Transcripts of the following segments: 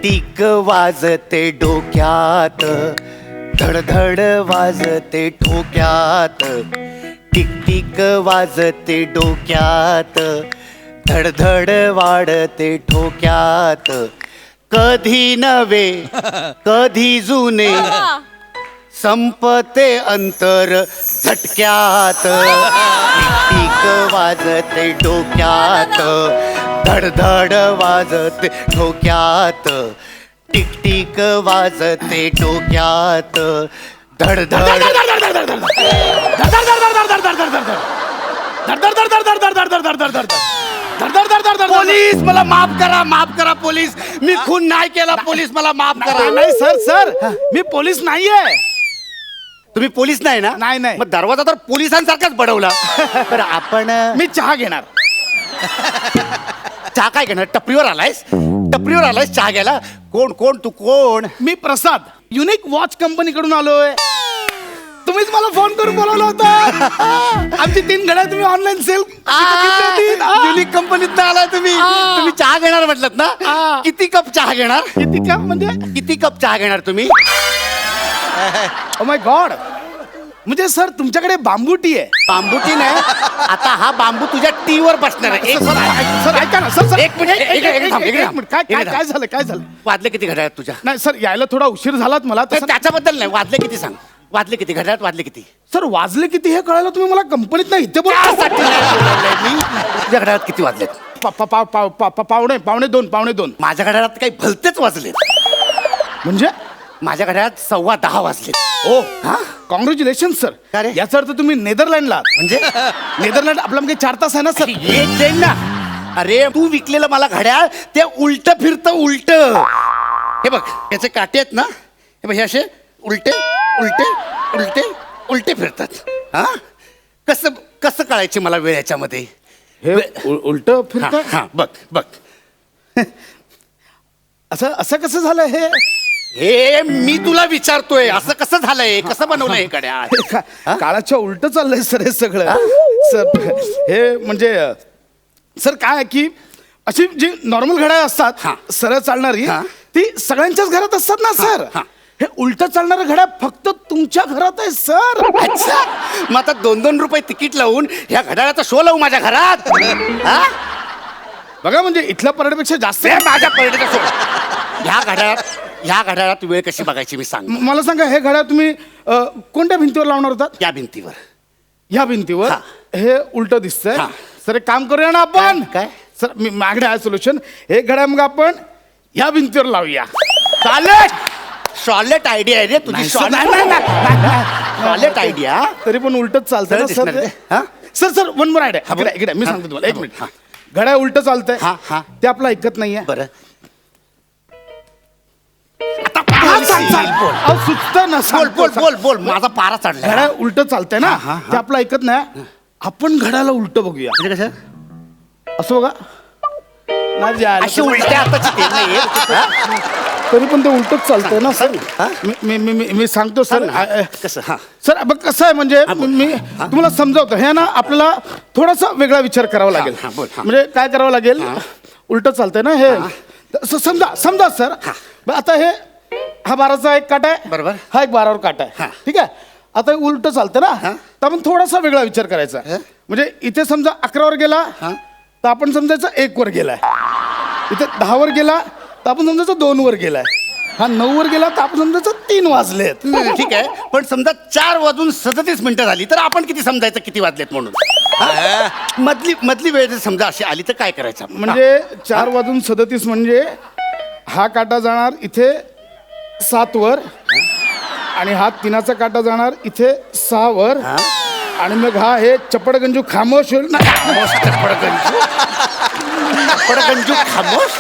Tick वाजते डोक्यात, धडधड वाजते ठोक्यात. टिक टिक वाजते डोक्यात, धडधड वाढते ठोक्यात. कधी नवे कधी जुने, संपते अंतर झटक्यात. टिक वाजते डोक्यात, धडधड वाजते ठोक्यात. टिक टिक वाजते डोक्यात, धडधड. पोलीस मला माफ करा, माफ करा पोलीस. मी खून नाही केला पोलीस, मला माफ करा. नाही सर, सर मी पोलीस नाहीये. तुम्ही पोलीस नाही ना? नाही, नाही. मग दरवाजा तर पोलिसांसारखाच बडवला. तर आपण मी चहा घेणार. चहा काय घेणार? टपरीवर आलायस? टपरीवर आलायस चहा घ्यायला? कोण कोण तू कोण? मी प्रसाद, युनिक वॉच कंपनीकडून आलोय. तुम्हीच मला फोन करून बोलवलं होतं. आमची 3 घड्याळ तुम्ही ऑनलाईन सेल. युनिक कंपनीत आलाय तुम्ही. तुम्ही चहा घेणार म्हटलं ना? किती कप चहा घेणार? किती कप म्हणजे? किती कप चहा घेणार तुम्ही? ओ माय गॉड, म्हणजे सर तुमच्याकडे बांबू टी आहे? बांबू टी नाही, आता हा बांबू तुझ्या टी वर बसणार आहे. सर ऐका ना सर, एक मिनिट, एक मिनिट. काय झालं, काय झालं? वाजले किती घड्याळात तुझ्या? नाही सर, यायला थोडा उशीर झालात मला. तर त्याच्याबद्दल नाही, वाजले किती सांग. वाजले किती घड्याळात? वाजले किती? सर वाजले किती हे कळायला तुम्ही मला कंपनीत नाही इथे बोला. त्यासाठी नाही बोलवलंय मी. तुझ्या घड्याळात किती वाजले? पावणे दोन. माझ्या घड्याळात काही भलतेच वाजले. म्हणजे माझ्या घड्याळात 10:15 वाजले. ओ हा, कॉंग्रॅच्युलेशन सर. का रे? याचा अर्थ तुम्ही नेदरलँडला. म्हणजे नेदरलँड आपला म्हणजे 4 तास आहे ना सर? एक जाईल ना. अरे तू विकलेलं मला घड्याळ ते उलट फिरतं, उलट. हे बघ याचे काटे आहेत ना, हे बघ हे असे उलटे उलटे उलटे उलटे फिरतात. हा, कसं कसं कळायचे मला वेळ याच्यामध्ये? हे उलट फिरत. हा बघ बघ. असं कसं झालं हे? हे मी तुला विचारतोय, असं कसं झालंय? कसं बनवलं हे घड्याळ? काळाच्या उलट चाललंय सर हे सगळं. सर हे म्हणजे सर काय आहे की अशी जी नॉर्मल घड्याळ असतात सरळ चालणारी, ती सगळ्यांच्याच घरात असतात ना सर. हे उलट चालणारं घड्याळ फक्त तुमच्या घरात आहे सर. अच्छा, मग आता 2-2 रुपये तिकीट लावून ह्या घड्याळाचा शो लावू माझ्या घरात? हा? बघा म्हणजे इथल्या परेडपेक्षा जास्त माझ्या पर्यटका शो. ह्या घड्याळात वेळ कशी बघायची मी सांग. मला सांगा, हे घड्याळ तुम्ही कोणत्या भिंतीवर लावणार होतात? या भिंतीवर. ह्या भिंतीवर हा. हे उलट दिसतंय. हा. सर एक काम करूया ना आपण. काय? सर मी माझ्याकडे आहे सोल्युशन. हे घड्याळ मग आपण ह्या भिंतीवर लावूया. शॉलेट. शॉलेट आयडिया आहे रे तुझी. Charlotte idea. तरी पण उलटच चालतंय ना सर ते? Sir sir one more idea. इकडे मी सांगतो तुम्हाला, एक मिनिट. घड्याळ उलट चालतंय, ते आपलं ऐकत नाहीये. बरं सुचतं ना. बोल बोल बोल बोल, माझा पारा चढला. घड्याळ उलट चालतंय ना, ते आपलं ऐकत नाही. आपण घड्याला उलट बघूया. म्हणजे कसं? असं बघा. अशी उलट्या हाताची ते नाही. तरी पण ते उलटच चालतंय ना सर. मी सांगतो सर. कसं? सर बघ कसं आहे म्हणजे मी तुम्हाला समजावतो. हे ना आपल्याला थोडासा वेगळा विचार करावा लागेल. म्हणजे काय करावं लागेल? उलट चालतंय ना हे. समजा सर, आता हे हा 12चा एक काटा आहे, बरोबर. हा एक 12वर काटा आहे, ठीक आहे. आता उलट चालतं ना, तर आपण थोडासा वेगळा विचार करायचा. म्हणजे इथे समजा 11वर गेला तर आपण समजायचं 1 वर गेलाय. इथे 10वर गेला तर आपण समजायचं 2 वर गेलाय. हा 9 वर गेला तर आपण समजायचं 3 वाजलेत. ठीक आहे, पण समजा 4 वाजून 37 मिनिटं झाली तर आपण किती समजायचं किती वाजलेत म्हणून? मधली वेळ जर समजा अशी आली तर काय करायचं? म्हणजे 4 वाजून 37 म्हणजे हा काटा जाणार इथे 7 वर, आणि हा 3चा काटा जाणार इथे 6 वर, आणि मग हा हे चपडगंजू खामोश होईल ना. चपडगंजू खामोश.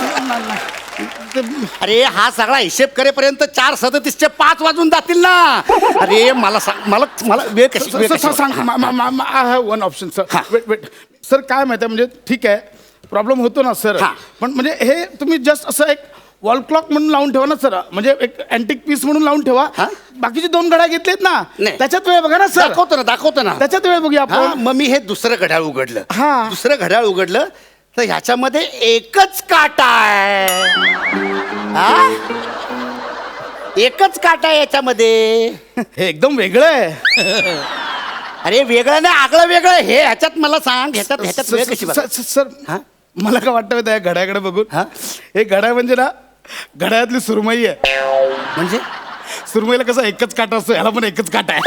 अरे हा सगळा हिशेब करेपर्यंत 4:37चे 5 वाजून जातील ना. अरे मला सांग, मला वेळ कशी सांग. One option sir. Wait sir, काय माहिती आहे म्हणजे ठीक आहे प्रॉब्लेम होतो ना सर, पण म्हणजे हे तुम्ही जस्ट असं एक वॉल क्लॉक म्हणून लावून ठेवा ना सर. म्हणजे एक अँटिक पीस म्हणून लावून ठेवा. बाकीचे 2 घड्याळ घेतलेत ना, त्याच्यात वेळ बघा ना सर. दाखवतो ना त्याच्यात वेळ बघूया आपण. मग मी हे दुसरं घड्याळ उघडलं. दुसरं घड्याळ उघडलं तर ह्याच्यामध्ये एकच काटा आहे. हा? एकच काटा आहे याच्यामध्ये. हे एकदम वेगळं आहे. अरे वेगळं नाही, आगळं वेगळं. हे ह्याच्यात मला सांग, ह्याच्यात वेळ कशी बघा? सर हा? मला काय वाटतं माहिती आहे घड्याकडे बघून, हा? हे घड्याळ म्हणजे ना घड्याळातली सुरमई आहे. म्हणजे सुरमईला कसा एकच काटा असतो, ह्याला पण एकच काटा आहे.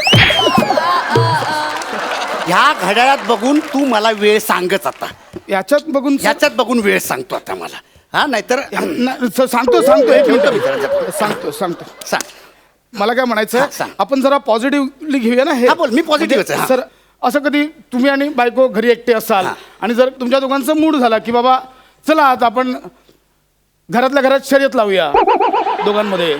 ह्या घड्याळात बघून तू मला वेळ सांगच आता. याच्यात बघून ह्याच्यात बघून वेळ सांगतो आता मला. हा नाहीतर सांगतो एक मिनिट सांगतो. सांग. मला काय हा, म्हणायचं, सांग. आपण जरा पॉझिटिव्हली घेऊया ना हे. हा, बोल. मी positive आहे. हा. सर असं कधी तुम्ही आणि बायको घरी एकटे असाल हा. आणि जर तुमच्या दोघांचा मूड झाला की बाबा चला आता आपण घरातल्या घरात शर्यत लावूया दोघांमध्ये,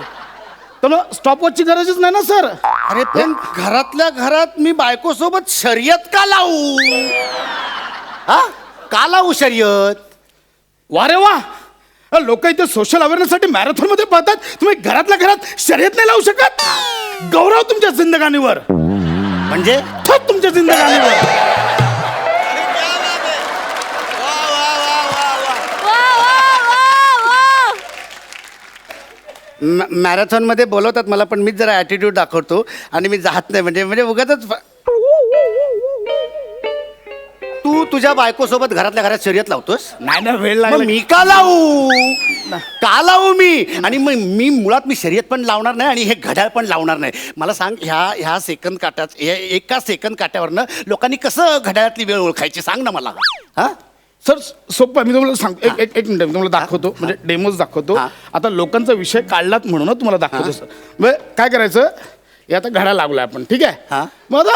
तर मग स्टॉपवॉचची गरजच नाही ना सर. अरे पण घरातल्या घरात मी बायको सोबत शर्यत का लावू? हा, का लावू शर्यत? वा रे वा, लोक इथे सोशल अवेअरनेससाठी मॅरेथॉन मध्ये पळतात, तुम्ही घरातल्या घरात शर्यत नाही लावू शकत? गौरव तुमच्या जिंदगानीवर, म्हणजे थोत तुमच्या जिंदगानीवर. मॅरेथॉन मध्ये बोलवतात मला, पण मीच जरा ॲटिट्यूड दाखवतो आणि मी जात नाही. म्हणजे उगाचच तू तुझ्या बायको सोबत घरातल्या घरात शर्यत लावतोस? नाही ना, वेळ मग लागला. मी का लावू मी? आणि मग मी मुळात मी शर्यत पण लावणार नाही आणि हे घड्याळ पण लावणार नाही. मला सांग, ह्या सेकंद काट्यात, एका सेकंद काट्यावरनं लोकांनी कसं घड्याळातली वेळ ओळखायची सांग ना मला. हा सर सोपं आहे, मी तुम्हाला सांगतो. एक मिनिट मी तुम्हाला दाखवतो, म्हणजे डेमोज दाखवतो. हा. आता लोकांचा विषय काढलात म्हणून तुम्हाला दाखवतो सर. मग काय करायचं, हे आता घड्याळ लागलाय आपण, ठीक आहे. हा. मग आता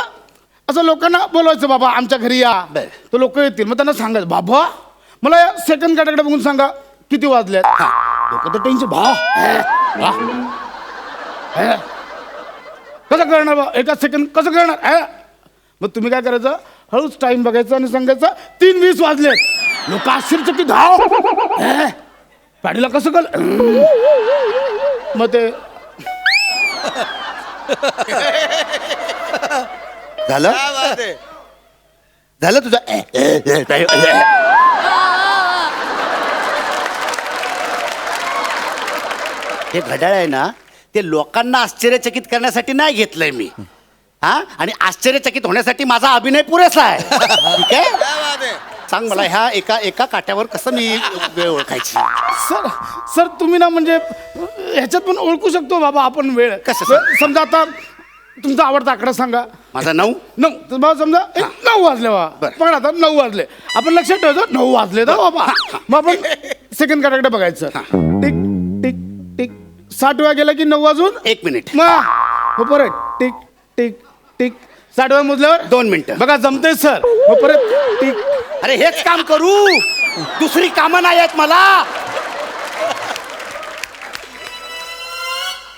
असं लोकांना बोलवायचं, बाबा आमच्या घरी या. बरं. तर लोक येतील, मग त्यांना सांगायचं, बाबा मला या सेकंड काट्याकडे बघून सांगा किती वाजलेत. लोक तर टेन्शन, कसं करणार बा एका सेकंड, कसं करणार? मग तुम्ही काय करायचं, हळूच टाइम बघायचा आणि सांगायचं 3:20 वाजलेत. लोक आश्चर्यचकित, धाव गाडीला कसं कळ. मग ते झालं झालं तुझं. हे घड्याळ आहे ना, ते लोकांना आश्चर्यचकित करण्यासाठी नाही घेतलंय मी. हा, आणि आश्चर्यचकित होण्यासाठी माझा अभिनय पुरेसा आहे. ठीक आहे, सांग मला ह्या एका काट्यावर कसं मी वेळ ओळखायची? सर तुम्ही ना म्हणजे ह्याच्यात पण ओळखू शकतो बाबा आपण वेळ. कसं? समजा आता तुमचा आवडता आकडा सांगा. माझा 9. तर बाबा समजा 9 वाजले बाबा. बरं. पण आता 9 वाजले, आपण लक्षात ठेवतो 9 वाजले ना बाबा. मग आपण सेकंड काट्याकडे बघायचं. टिक टिक टिक 60 वेळा गेला की 9 वाजून 1 मिनिट. मग परत टिक टिक टिक 60 वेळा मोजल्यावर 2 मिनिटं. बघा जमते सर. मग परत टिक. अरे हेच काम करू, दुसरी कामं नाही आहेत मला.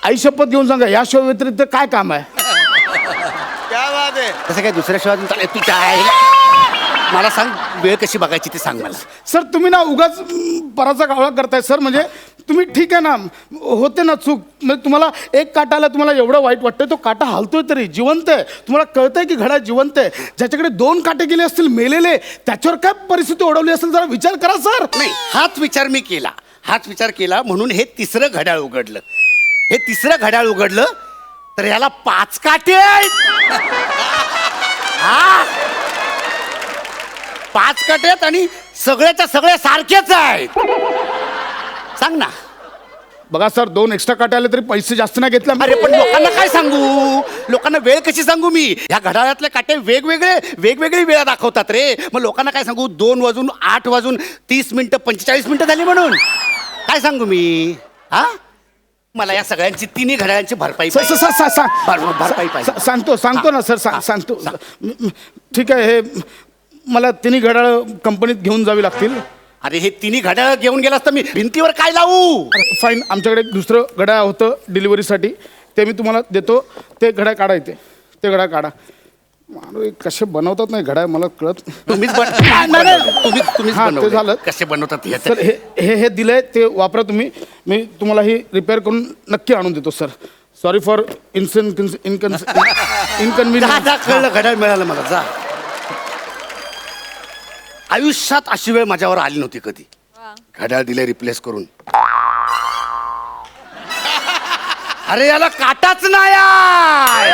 आई शपथ घेऊन सांगा, या शो व्यतिरिक्त काय काम आहे? तसं काय दुसऱ्या शिवाय चालेल. तू काय मला सांग, वेळ कशी बघायची ते सांग मला. सर तुम्ही ना उगाच पराचा कावळा करताय सर. म्हणजे तुम्ही ठीक आहे ना, होते ना चूक. म्हणजे तुम्हाला एक काटाला तुम्हाला एवढं वाईट वाटतंय, तो काटा हालतोय तरी जिवंत आहे. तुम्हाला कळतंय की घड्याळ जिवंत आहे. ज्याच्याकडे 2 काटे गेले असतील मेलेले, त्याच्यावर काय परिस्थिती ओढवली असेल जरा विचार करा सर. नाही, हाच विचार केला म्हणून हे तिसरं घड्याळ उघडलं. हे तिसरं घड्याळ उघडलं तर याला 5 काटे आहेत. हा, 5 काटे आहेत आणि सगळ्याच्या सगळे सारखेच आहेत. सांग ना. बघा सर, 2 एक्स्ट्रा काटे आले तरी पैसे जास्त नाही घेतले. अरे पण लोकांना काय सांगू, लोकांना वेळ कशी सांगू मी? ह्या घड्याळातले काटे वेगवेगळी वेळा दाखवतात रे. मग लोकांना काय सांगू, 2 वाजून 8 वाजून 30 मिनिटं 45 मिनिटं झाली म्हणून काय सांगू मी? हा, मला या सगळ्यांची, तिन्ही घड्याळांची भरपाई पाहिजे. भरपाई पाहिजे. सांगतो ना सर, सांगतो. ठीक आहे, हे मला तिन्ही घड्याळ कंपनीत घेऊन जावी लागतील. अरे हे तिन्ही घड्याळ घेऊन गेलास तर मी भिंतीवर काय लावू? फाईन, आमच्याकडे एक दुसरं घड्याळ होतं डिलिव्हरीसाठी, ते मी तुम्हाला देतो. ते घड्याळ काढा इथे, ते घड्याळ काढा. कसे बनवतात नाही घड्याळ मला कळत. तुम्हीच हां, ते झालं. कसे बनवतात हे? सर हे दिलंय, ते वापरा तुम्ही. मी तुम्हाला ही रिपेअर करून नक्की आणून देतो सर. Sorry for इन्कन्व्हिनियन्स. कळलं, घड्याळ मिळालं मला. जा. आयुष्यात अशी वेळ माझ्यावर आली नव्हती कधी. घड्याळ दिले रिप्लेस करून. अरे याला काटाच नाही आहे.